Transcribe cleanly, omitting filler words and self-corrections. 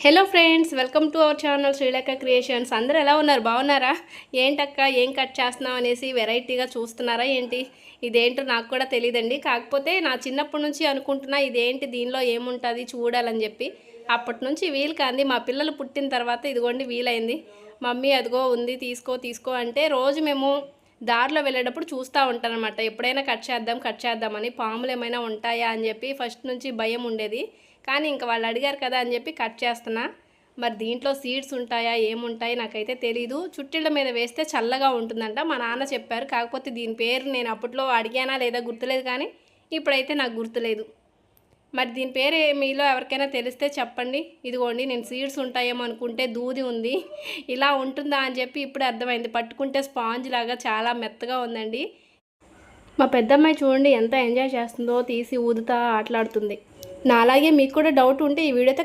Hello friends, welcome to our channel Srilekha creations. అందరూ ఎలా ఉన్నారు? బాగున్నారా? ఏంటక్క ఏం కట్ చేస్తున్నావు అనేసి వెరైటీగా చూస్తున్నారా ఏంటి? ఇదేంటో నాకు కూడా తెలియదండి. కాకపోతే నా చిన్నప్పటి నుంచి అనుకుంటున్నా ఇదేంటి, దీనిలో ఏముంటుంది చూడాలని చెప్పి. అప్పటి నుంచి వీలు కాంది. మా పిల్లలు పుట్టిన తర్వాత ఇదిగోండి వీలైంది. మమ్మీ అదిగో ఉంది, తీసుకో తీసుకో అంటే రోజు మేము దారిలో వెళ్ళేటప్పుడు చూస్తూ ఉంటానన్నమాట. ఎప్పుడైనా కట్ చేద్దామని. పాములు ఏమైనా ఉంటాయా అని చెప్పి ఫస్ట్ నుంచి భయం ఉండేది. కానీ ఇంక వాళ్ళు అడిగారు కదా అని చెప్పి కట్ చేస్తున్నా. మరి దీంట్లో సీడ్స్ ఉంటాయా ఏముంటాయి నాకైతే తెలీదు. చుట్టిళ్ళ మీద వేస్తే చల్లగా ఉంటుందంట మా నాన్న చెప్పారు. కాకపోతే దీని పేరు నేను అప్పట్లో అడిగానా లేదా గుర్తులేదు, కానీ ఇప్పుడైతే నాకు గుర్తులేదు. మరి దీని పేరు మీలో ఎవరికైనా తెలిస్తే చెప్పండి. ఇదిగోండి, నేను సీడ్స్ ఉంటాయేమో అనుకుంటే దూది ఉంది. ఇలా ఉంటుందా అని చెప్పి ఇప్పుడే అర్థమైంది. పట్టుకుంటే స్పాంజ్ లాగా చాలా మెత్తగా ఉందండి. మా పెద్దమ్మాయి చూడండి ఎంత ఎంజాయ్ చేస్తుందో, తీసి ఊదుతా ఆటలాడుతుంది. నా అలాగే మీకు కూడా డౌట్ ఉంటే ఈ వీడియోతో